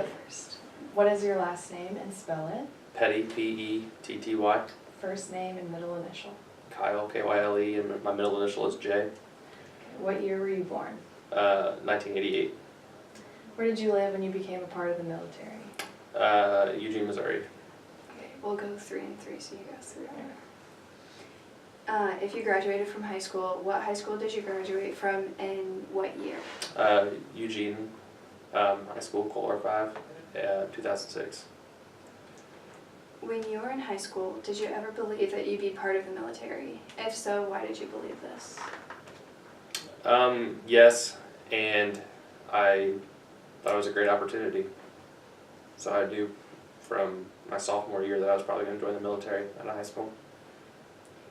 go first. What is your last name and spell it? Petty, P-E-T-T-Y. First name and middle initial. Kyle, K-Y-L-E, and my middle initial is J. What year were you born? 1988. Where did you live when you became a part of the military? Eugene, Missouri. Okay, we'll go 3 and 3, so you go 3. If you graduated from high school, what high school did you graduate from and what year? Eugene High School, Kohler 5, 2006. When you were in high school, did you ever believe that you'd be part of the military? If so, why did you believe this? Yes, and I thought it was a great opportunity. So I knew from my sophomore year that I was probably going to join the military out of high school.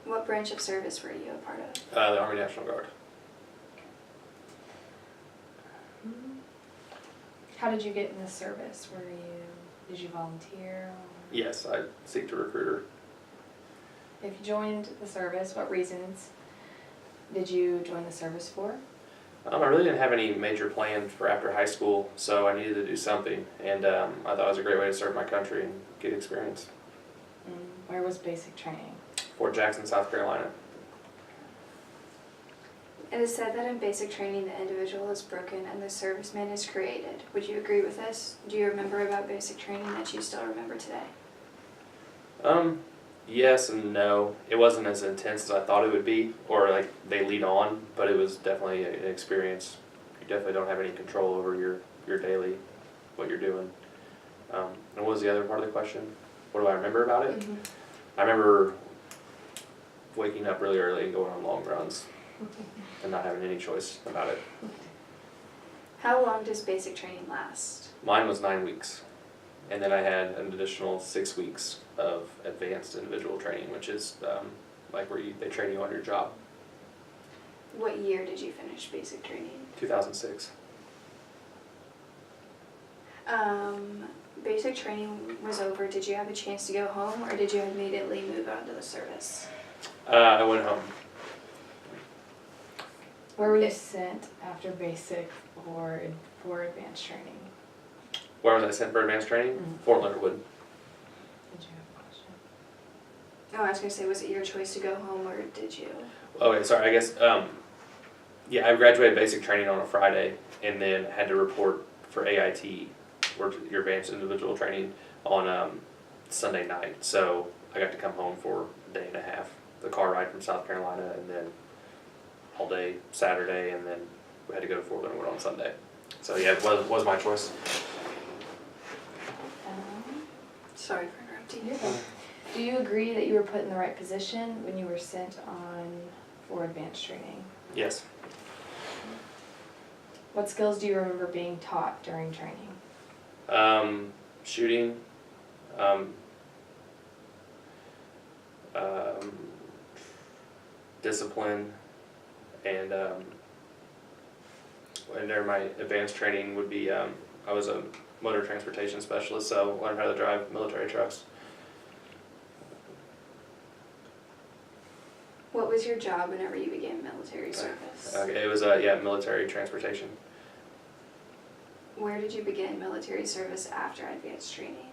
What branch of service were you a part of? The Army National Guard. How did you get in the service? Did you volunteer? Yes, I seeked a recruiter. If you joined the service, what reasons did you join the service for? I really didn't have any major plans for after high school, so I needed to do something, and I thought it was a great way to serve my country and get experience. Where was basic training? Fort Jackson, South Carolina. It is said that in basic training the individual is broken and the serviceman is created. Would you agree with this? Do you remember about basic training that you still remember today? Yes and no. It wasn't as intense as I thought it would be, or like they lead on, but it was definitely an experience. You definitely don't have any control over your daily, what you're doing. And what was the other part of the question? What do I remember about it? Mm-hmm. I remember waking up really early and going on long runs and not having any choice about it. How long does basic training last? Mine was 9 weeks, and then I had an additional 6 weeks of advanced individual training, which is like where they train you on your job. What year did you finish basic training? 2006. Basic training was over. Did you have a chance to go home, or did you immediately move on to the service? I went home. Where were you sent after basic or for advanced training? Where was I sent for advanced training? Fort Leonard Wood. Did you have a question? Oh, I was going to say, was it your choice to go home, or did you? Okay, sorry, I guess, yeah, I graduated basic training on a Friday and then had to report for AIT, or your advanced individual training, on Sunday night. So I got to come home for a day and a half, the car ride from South Carolina, and then all day Saturday, and then we had to go to Fort Leonard Wood on Sunday. So yeah, it was my choice. Sorry for interrupting you. Do you agree that you were put in the right position when you were sent on for advanced training? Yes. What skills do you remember being taught during training? Shooting, discipline, and during my advanced training would be, I was a motor transportation specialist, so learned how to drive military trucks. What was your job whenever you began military service? Okay, it was military transportation. Where did you begin military service after advanced training?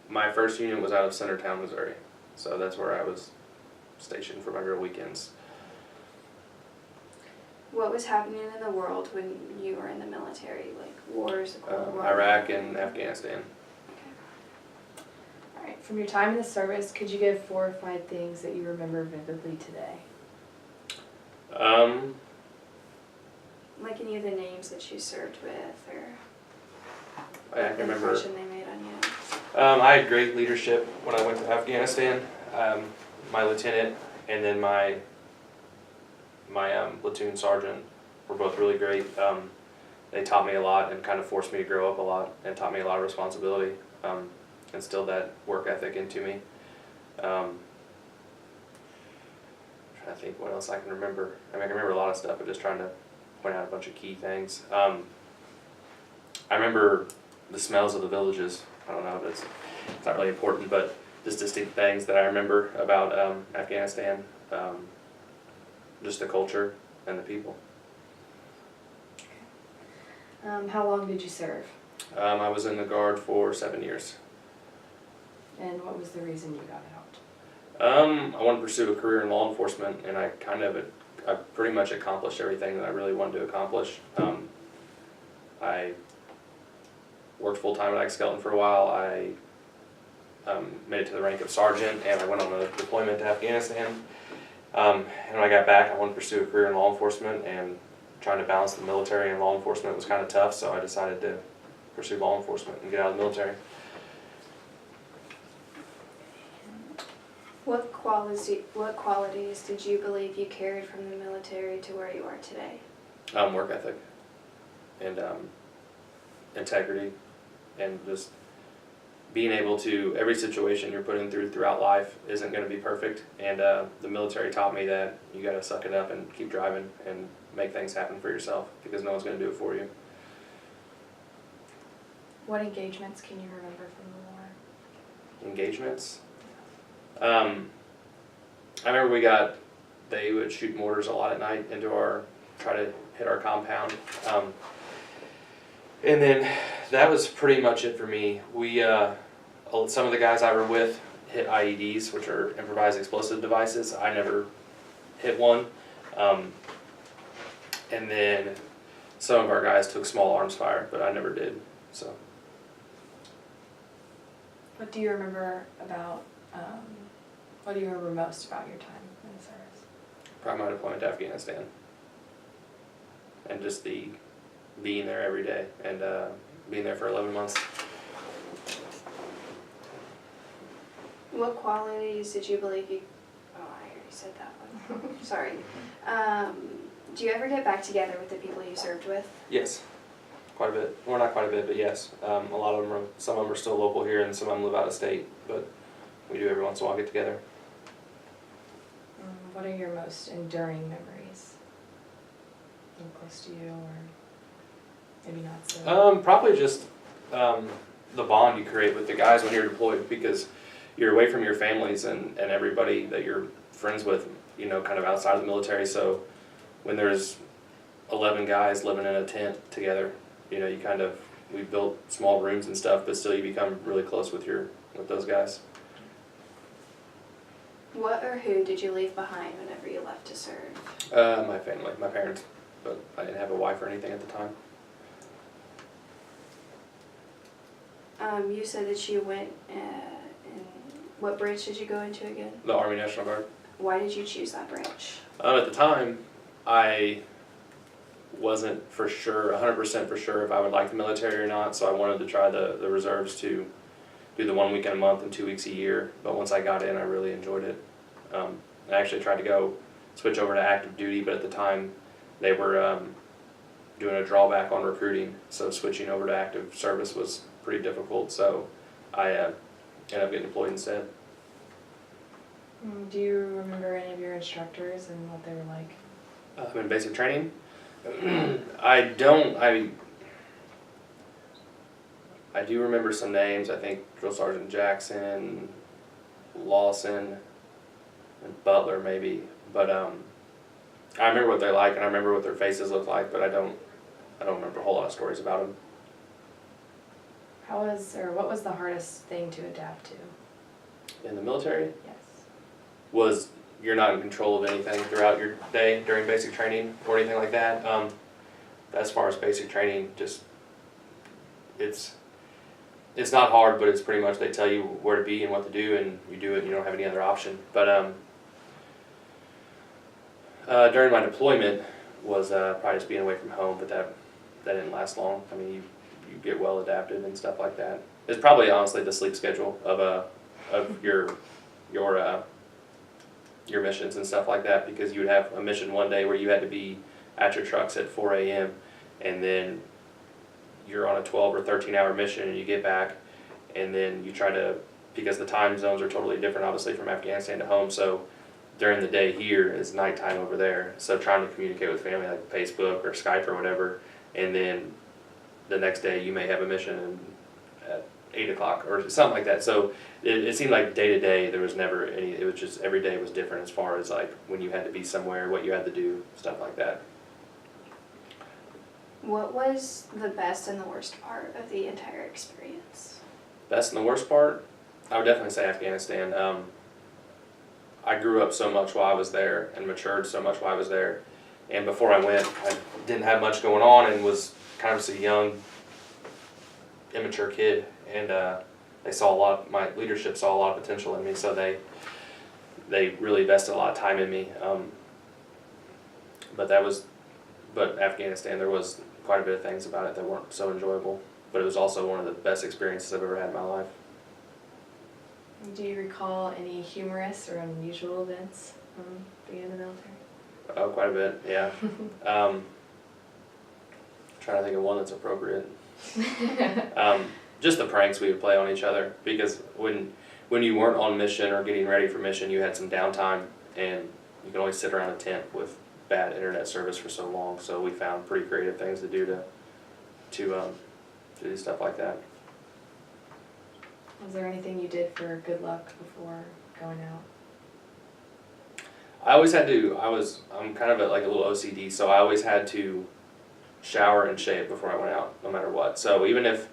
My first unit was out of Centertown, Missouri, so that's where I was stationed for my real weekends. What was happening in the world when you were in the military, like wars, Cold War? Iraq and Afghanistan. Okay. All right, from your time in the service, could you give 4 or 5 things that you remember vividly today? Like any of the names that you served with, or I can the remember. impression they made on you? I had great leadership when I went to Afghanistan. My lieutenant and then my platoon sergeant were both really great. They taught me a lot and kind of forced me to grow up a lot and taught me a lot of responsibility. Instilled that work ethic into me. I'm trying to think what else I can remember. I mean, I can remember a lot of stuff, but just trying to point out a bunch of key things. I remember the smells of the villages. I don't know if it's not really important, but just distinct things that I remember about Afghanistan, just the culture and the people. How long did you serve? I was in the Guard for 7 years. And what was the reason you got out? I wanted to pursue a career in law enforcement, and I pretty much accomplished everything that I really wanted to accomplish. I worked full-time at Skelton for a while. I made it to the rank of sergeant, and I went on a deployment to Afghanistan. And when I got back, I wanted to pursue a career in law enforcement, and trying to balance the military and law enforcement was kind of tough, so I decided to pursue law enforcement and get out of the military. What qualities did you believe you carried from the military to where you are today? Work ethic and integrity, and just being able to, every situation you're put in throughout life isn't going to be perfect, and the military taught me that you got to suck it up and keep driving and make things happen for yourself, because no one's going to do it for you. What engagements can you remember from the war? Engagements? I remember they would shoot mortars a lot at night into try to hit our compound. And then that was pretty much it for me. Some of the guys I were with hit IEDs, which are improvised explosive devices. I never hit one. And then some of our guys took small arms fire, but I never did, so. What do you remember most about your time in the service? Probably my deployment to Afghanistan. And just being there every day, and being there for 11 months. What qualities did you believe you... Oh, I already said that one. Sorry. Do you ever get back together with the people you served with? Yes, quite a bit. Well, not quite a bit, but yes. A lot of them some of them are still local here, and some of them live out of state, but we do every once in a while get together. What are your most enduring memories? Close to you, or maybe not so? Probably just the bond you create with the guys when you're deployed, because you're away from your families and everybody that you're friends with, kind of outside of the military. So when there's 11 guys living in a tent together, we built small rooms and stuff, but still you become really close with those guys. What or who did you leave behind whenever you left to serve? My family, my parents, but I didn't have a wife or anything at the time. You said that you went what branch did you go into again? The Army National Guard. Why did you choose that branch? At the time, I wasn't for sure, 100% for sure if I would like the military or not, so I wanted to try the reserves to do the 1 weekend a month and 2 weeks a year. But once I got in, I really enjoyed it. I actually tried to switch over to active duty, but at the time they were doing a drawback on recruiting, so switching over to active service was pretty difficult, so I ended up getting deployed instead. Do you remember any of your instructors and what they were like? In basic training? I do remember some names. I think Drill Sergeant Jackson, Lawson, and Butler maybe. But I remember what they're like, and I remember what their faces look like, but I don't remember a whole lot of stories about them. What was the hardest thing to adapt to? In the military? Yes. Was you're not in control of anything throughout your day during basic training or anything like that. As far as basic training, just it's not hard, but it's pretty much they tell you where to be and what to do, and you do it. You don't have any other option. But during my deployment was probably just being away from home, but that didn't last long. I mean, you get well adapted and stuff like that. It's probably honestly the sleep schedule of your missions and stuff like that, because you would have a mission one day where you had to be at your trucks at 4 a.m. and then you're on a 12 or 13 hour mission, and you get back and then you try to, because the time zones are totally different obviously from Afghanistan to home, so during the day here is nighttime over there, so trying to communicate with family like Facebook or Skype or whatever, and then the next day you may have a mission at 8 o'clock or something like that. So it seemed like day to day there was never any, it was just every day was different as far as like when you had to be somewhere, what you had to do, stuff like that. What was the best and the worst part of the entire experience? Best and the worst part, I would definitely say Afghanistan. I grew up so much while I was there and matured so much while I was there. And before I went, I didn't have much going on and was kind of just a young, immature kid. And they saw a lot. My leadership saw a lot of potential in me, so they really invested a lot of time in me. But Afghanistan, there was quite a bit of things about it that weren't so enjoyable. But it was also one of the best experiences I've ever had in my life. Do you recall any humorous or unusual events from being in the military? Oh, quite a bit, yeah. Trying to think of one that's appropriate. Just the pranks we would play on each other, because when you weren't on mission or getting ready for mission, you had some downtime, and you could only sit around a tent with bad internet service for so long. So we found pretty creative things to do to do stuff like that. Was there anything you did for good luck before going out? I always had to. I'm kind of like a little OCD, so I always had to shower and shave before I went out, no matter what. So even if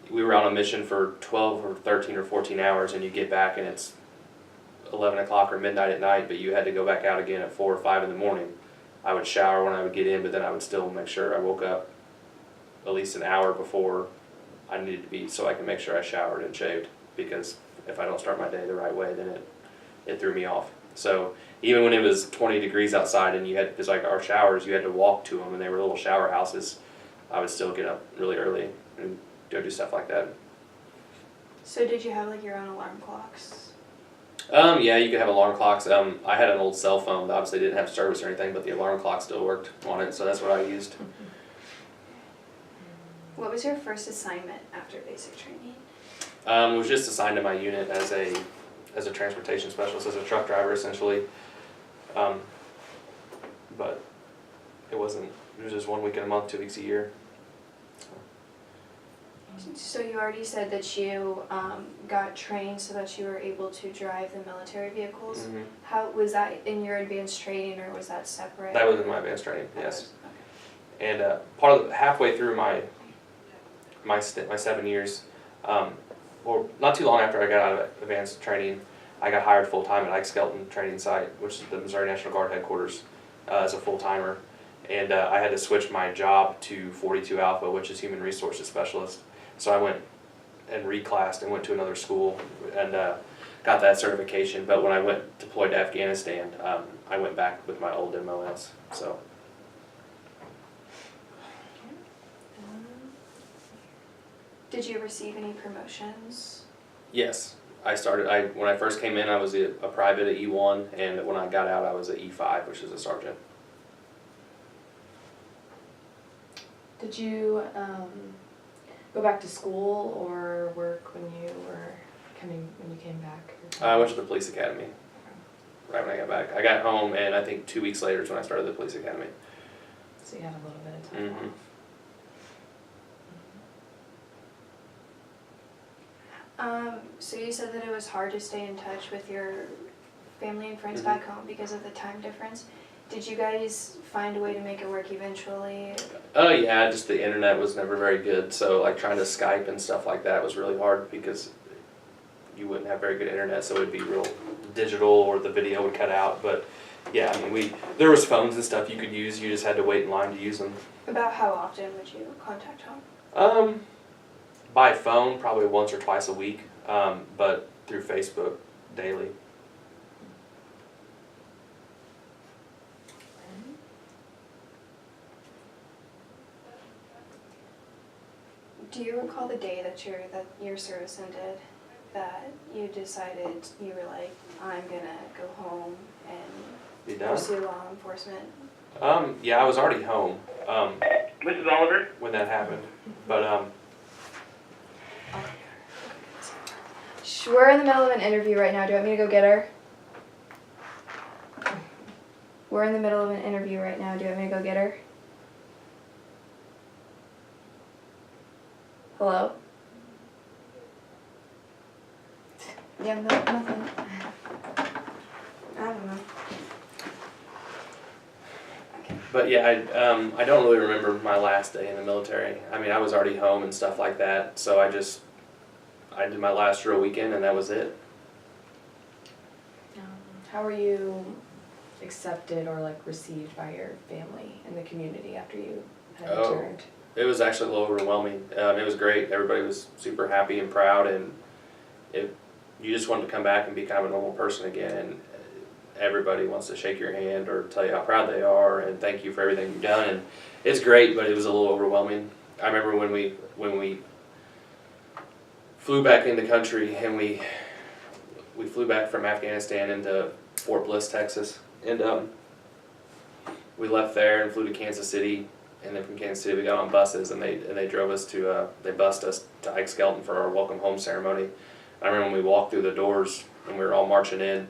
we were on a mission for 12 or 13 or 14 hours, and you get back and it's 11 o'clock or midnight at night, but you had to go back out again at 4 or 5 in the morning, I would shower when I would get in, but then I would still make sure I woke up at least an hour before I needed to be, so I can make sure I showered and shaved, because if I don't start my day the right way, then it threw me off. So even when it was 20 degrees outside and you had, because like our showers, you had to walk to them and they were little shower houses, I would still get up really early and go do stuff like that. So did you have like your own alarm clocks? Yeah, you could have alarm clocks. I had an old cell phone that obviously didn't have service or anything, but the alarm clock still worked on it, so that's what I used. What was your first assignment after basic training? Was just assigned to my unit as a transportation specialist, as a truck driver essentially. But it was just 1 week in a month, 2 weeks a year. So you already said that you got trained so that you were able to drive the military vehicles. Mm-hmm. How was that in your advanced training, or was that separate? That was in my advanced training, That yes. was- okay. And halfway through my 7 years, or not too long after I got out of advanced training, I got hired full time at Ike Skelton Training Site, which is the Missouri National Guard headquarters, as a full timer. And I had to switch my job to 42 Alpha, which is Human Resources Specialist. So I went and reclassed and went to another school and got that certification. But when I went deployed to Afghanistan, I went back with my old MOS. So. Did you receive any promotions? Yes, when I first came in, I was a private at E1, and when I got out, I was at E5, which is a sergeant. Did you go back to school or work when you came back? I went to the police academy right when I got back. I got home, and I think 2 weeks later is when I started the police academy. So you had a little bit of time Mm-hmm. off. So you said that it was hard to stay in touch with your family and friends Mhm. back home because of the time difference. Did you guys find a way to make it work eventually? Oh yeah, just the internet was never very good, so like trying to Skype and stuff like that was really hard because you wouldn't have very good internet, so it'd be real digital or the video would cut out. But yeah, I mean there was phones and stuff you could use, you just had to wait in line to use them. About how often would you contact home? By phone probably once or twice a week, but through Facebook daily. Do you recall the day that your service ended, that you decided you were like, I'm gonna go home and You done? pursue law enforcement? Yeah, I was already home Mrs. Oliver? when that happened, but We're in the middle of an interview right now. Do you want me to go get her? We're in the middle of an interview right now. Do you want me to go get her? Hello? Yeah, no, nothing. I don't know. Okay. But yeah, I don't really remember my last day in the military. I mean, I was already home and stuff like that, so I did my last real weekend and that was it. How were you accepted or like received by your family and the community after you had Oh. returned? It was actually a little overwhelming. It was great. Everybody was super happy and proud, and you just wanted to come back and be kind of a normal person again. And everybody wants to shake your hand or tell you how proud they are and thank you for everything you've done. And it's great, but it was a little overwhelming. I remember when we flew back in the country and we flew back from Afghanistan into Fort Bliss, Texas, and we left there and flew to Kansas City. And then from Kansas City we got on buses and they drove us to, they bused us to Ike Skelton for our welcome home ceremony. I remember when we walked through the doors and we were all marching in,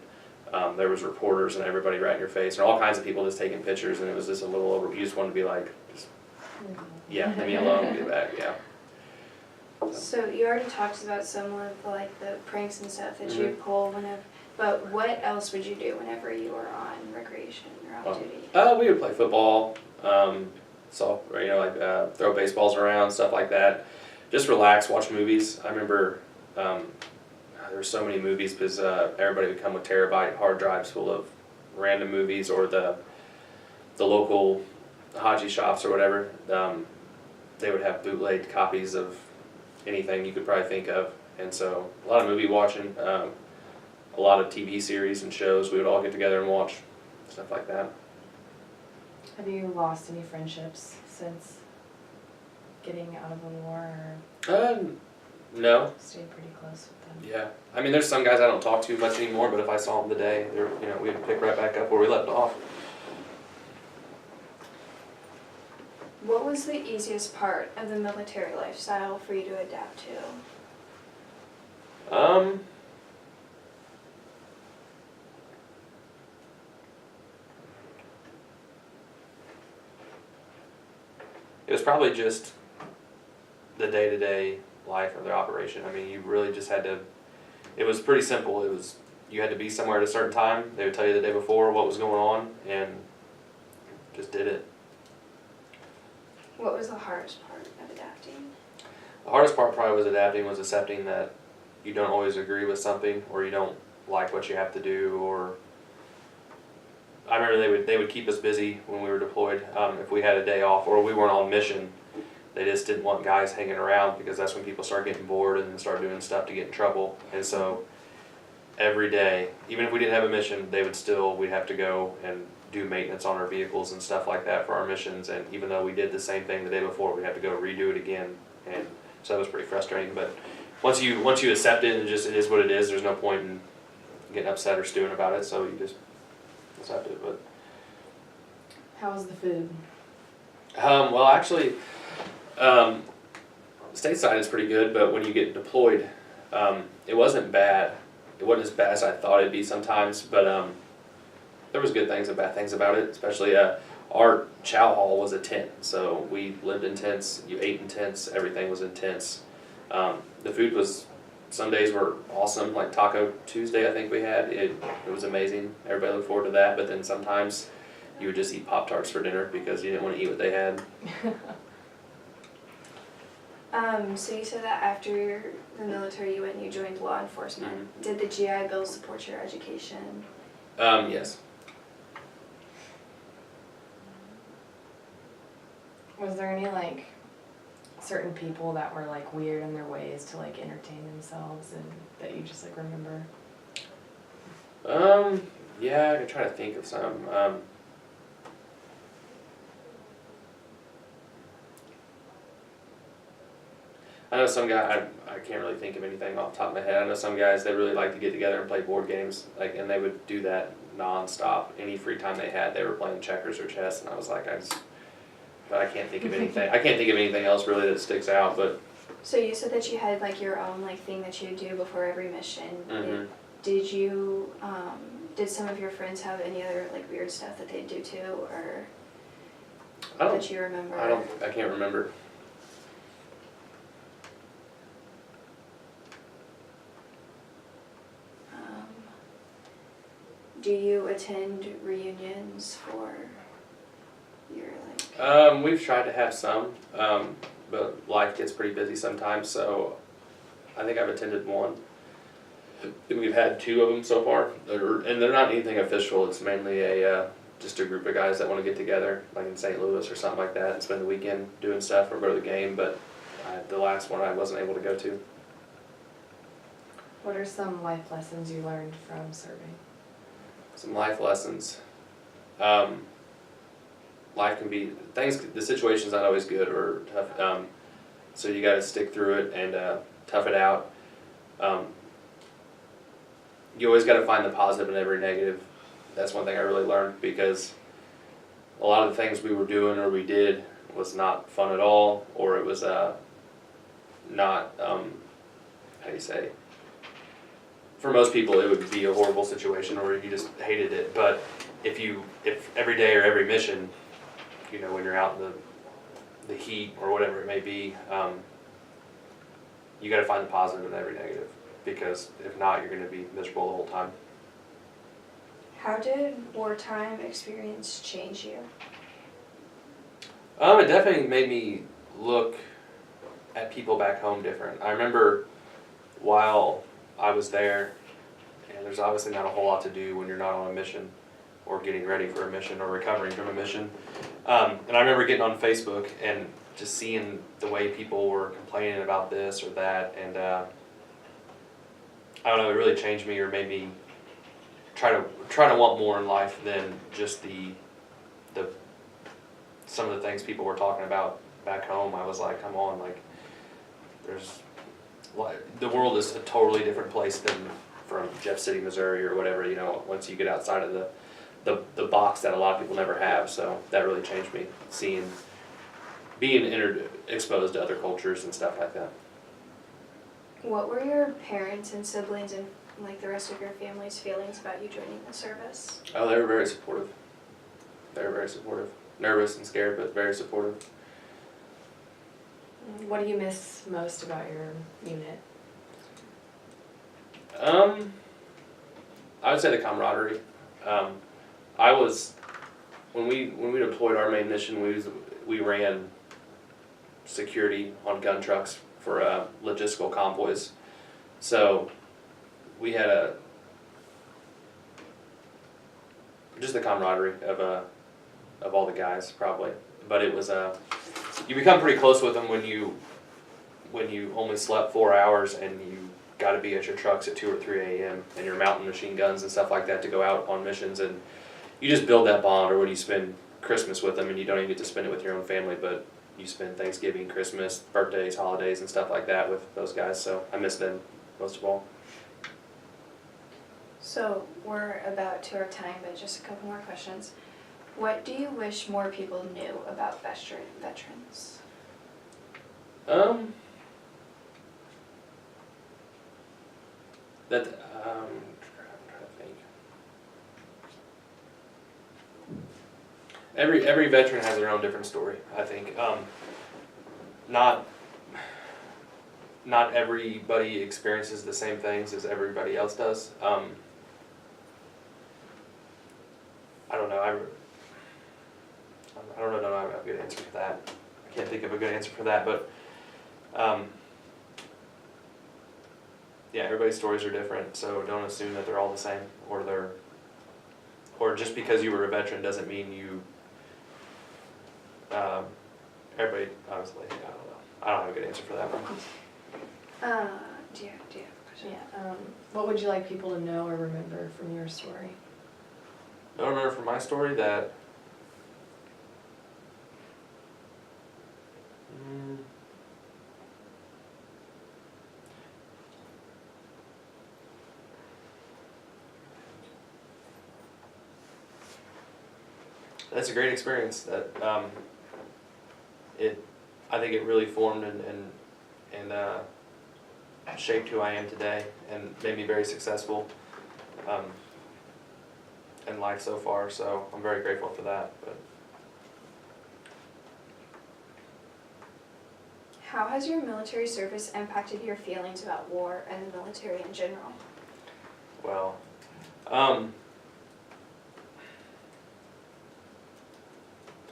there was reporters and everybody right in your face and all kinds of people just taking pictures, and it was just a little over, you just wanted to be like, yeah, leave me alone, get back, yeah. So you already talked about some of like the pranks and stuff that you pull whenever, but what else would you do whenever you were on recreation or off duty? We would play football, throw baseballs around, stuff like that. Just relax, watch movies. I remember there were so many movies because everybody would come with terabyte hard drives full of random movies, or the local Haji shops or whatever. They would have bootleg copies of anything you could probably think of, and so a lot of movie watching, a lot of TV series and shows. We would all get together and watch stuff like that. Have you lost any friendships since getting out of the war, or No. stayed pretty close with them? Yeah, I mean, there's some guys I don't talk to much anymore, but if I saw them today, we'd pick right back up where we left off. What was the easiest part of the military lifestyle for you to adapt to? It was probably just the day-to-day life of the operation. I mean, you really just had to, it was pretty simple. You had to be somewhere at a certain time. They would tell you the day before what was going on, and just did it. What was the hardest part of adapting? The hardest part probably was adapting, was accepting that you don't always agree with something, or you don't like what you have to do, or I remember they would keep us busy when we were deployed. If we had a day off or we weren't on mission, they just didn't want guys hanging around, because that's when people start getting bored and start doing stuff to get in trouble. And so every day, even if we didn't have a mission, we'd have to go and do maintenance on our vehicles and stuff like that for our missions. And even though we did the same thing the day before, we'd have to go redo it again. And so that was pretty frustrating. But once you accept it, it is what it is. There's no point in getting upset or stewing about it. So you just accept it. But How was the food? well, actually, stateside is pretty good, but when you get deployed, it wasn't bad. It wasn't as bad as I thought it'd be sometimes, but there was good things and bad things about it. Especially our chow hall was a tent, so we lived in tents. You ate in tents. Everything was in tents. The food was, some days were awesome, like Taco Tuesday I think we had. It was amazing. Everybody looked forward to that. But then sometimes you would just eat Pop-Tarts for dinner because you didn't want to eat what they had. So you said that after the military you went and you joined law enforcement. Did the GI Bill support your education? Yes. Was there any like certain people that were like weird in their ways to like entertain themselves and that you just like remember? Yeah, I can try to think of some. I know some guy, I can't really think of anything off the top of my head. I know some guys, they really like to get together and play board games, and they would do that non-stop. Any free time they had, they were playing checkers or chess, and I was like, but I can't think of anything. I can't think of anything else really that sticks out, but. So you said that you had like your own like thing that you do before every mission. Mm-hmm. Did you, did some of your friends have any other like weird stuff that they do too, or that you remember? I can't remember. Do you attend reunions for We've tried to have some, but life gets pretty busy sometimes, so I think I've attended one. And we've had 2 of them so far, and they're not anything official, it's mainly just a group of guys that want to get together, like in St. Louis or something like that, and spend the weekend doing stuff or go to the game, but the last one I wasn't able to go to. What are some life lessons you learned from serving? Some life lessons. Life can be, the situation's not always good or tough, so you gotta stick through it and tough it out. You always gotta find the positive in every negative. That's one thing I really learned, because a lot of the things we were doing or we did was not fun at all, or it was not, how do you say, for most people it would be a horrible situation or you just hated it, but if every day or every mission, you know, when you're out in the heat or whatever it may be, you gotta find the positive in every negative, because if not, you're gonna be miserable the whole time. How did wartime experience change you? It definitely made me look at people back home different. I remember while I was there, and there's obviously not a whole lot to do when you're not on a mission or getting ready for a mission or recovering from a mission. And I remember getting on Facebook and just seeing the way people were complaining about this or that, and I don't know, it really changed me or made me try to want more in life than just the some of the things people were talking about back home. I was like, come on, like the world is a totally different place than from Jeff City, Missouri or whatever, you know, once you get outside of the box that a lot of people never have. So that really changed me, being exposed to other cultures and stuff like that. What were your parents and siblings and like the rest of your family's feelings about you joining the service? Oh, they were very supportive. They were very supportive. Nervous and scared, but very supportive. What do you miss most about your unit? I would say the camaraderie. When we deployed our main mission, we ran security on gun trucks for logistical convoys. So we had just the camaraderie of all the guys, probably. But it was you become pretty close with them when you only slept 4 hours and you got to be at your trucks at 2 or 3 a.m. and you're mounting machine guns and stuff like that to go out on missions, and you just build that bond. Or when you spend Christmas with them, and you don't even get to spend it with your own family, but you spend Thanksgiving, Christmas, birthdays, holidays, and stuff like that with those guys. So I miss them most of all. So we're about to our time, but just a couple more questions. What do you wish more people knew about veterans? I'm trying to think. Every veteran has their own different story, I think. Not everybody experiences the same things as everybody else does. I don't know. I don't know a good answer for that. I can't think of a good answer for that, but yeah, everybody's stories are different, so don't assume that they're all the same, or just because you were a veteran doesn't mean you. Everybody, honestly, I don't know. I don't have a good answer for that one. Do you have a question? Yeah. What would you like people to know or remember from your story? I remember from my story that that's a great experience. That I think it really formed and shaped who I am today and made me very successful in life so far. So I'm very grateful for that. But How has your military service impacted your feelings about war and the military in general? well,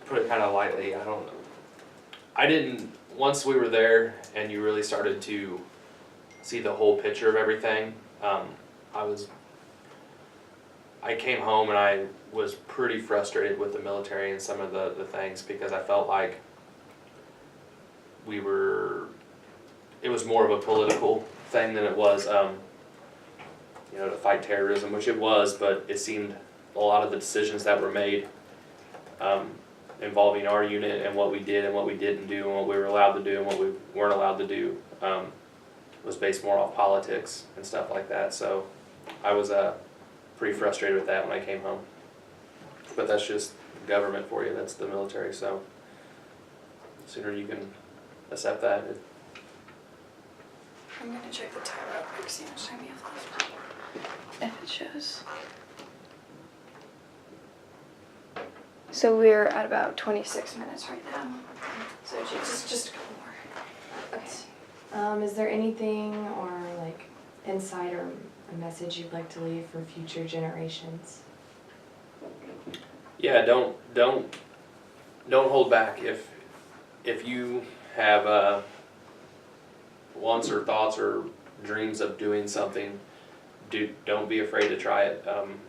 put it kind of lightly, I don't know. I didn't, once we were there and you really started to see the whole picture of everything, I came home and I was pretty frustrated with the military and some of the things, because I felt like it was more of a political thing than it was, to fight terrorism, which it was, but it seemed a lot of the decisions that were made involving our unit and what we did and what we didn't do and what we were allowed to do and what we weren't allowed to do was based more off politics and stuff like that. So I was pretty frustrated with that when I came home. But that's just government for you, that's the military, so the sooner you can accept that. I'm gonna check the time real quick, see how much time we have left. If it shows. So we're at about 26 minutes right now. So just a couple more. Okay. Is there anything or like insight or a message you'd like to leave for future generations? Yeah, don't hold back. If you have wants or thoughts or dreams of doing something, don't be afraid to try it. One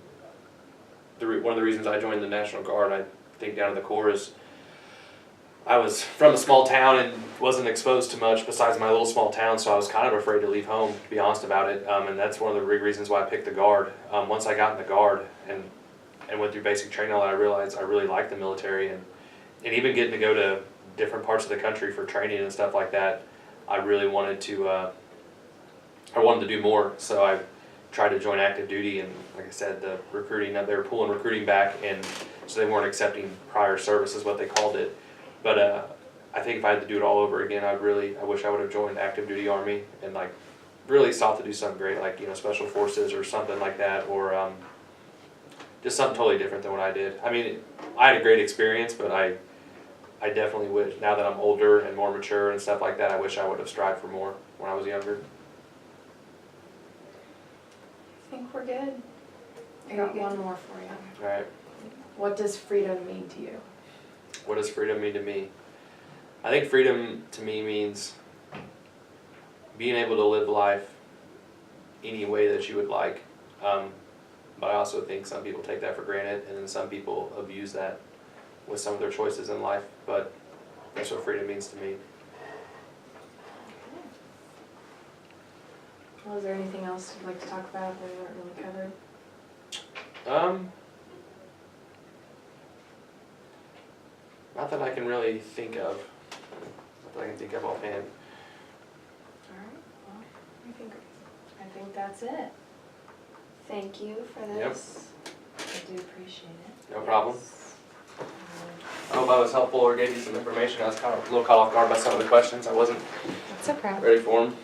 of the reasons I joined the National Guard, I think down to the Corps, is I was from a small town and wasn't exposed to much besides my little small town, so I was kind of afraid to leave home, to be honest about it. And that's one of the big reasons why I picked the Guard. Once I got in the Guard and went through basic training, I realized I really liked the military, and even getting to go to different parts of the country for training and stuff like that, I really wanted to. I wanted to do more, so I tried to join active duty, and like I said, the recruiting, they were pulling recruiting back, and so they weren't accepting prior service is what they called it. But I think if I had to do it all over again, I wish I would have joined active duty Army and like really sought to do something great, like Special Forces or something like that, or just something totally different than what I did. I mean, I had a great experience, but I definitely wish, now that I'm older and more mature and stuff like that, I wish I would have strived for more when I was younger. I think we're good. I got one more for you. All right. What does freedom mean to you? What does freedom mean to me? I think freedom to me means being able to live life any way that you would like. But I also think some people take that for granted, and then some people abuse that with some of their choices in life. But that's what freedom means to me. Well, is there anything else you'd like to talk about that we weren't really covered? Not that I can really think of. Not that I can think of offhand. Alright, well, I think that's it. Thank you for this. I do appreciate it. No problem. I hope I was helpful or gave you some information. I was kind of a little caught off guard by some of the questions. I wasn't That's okay. ready for them.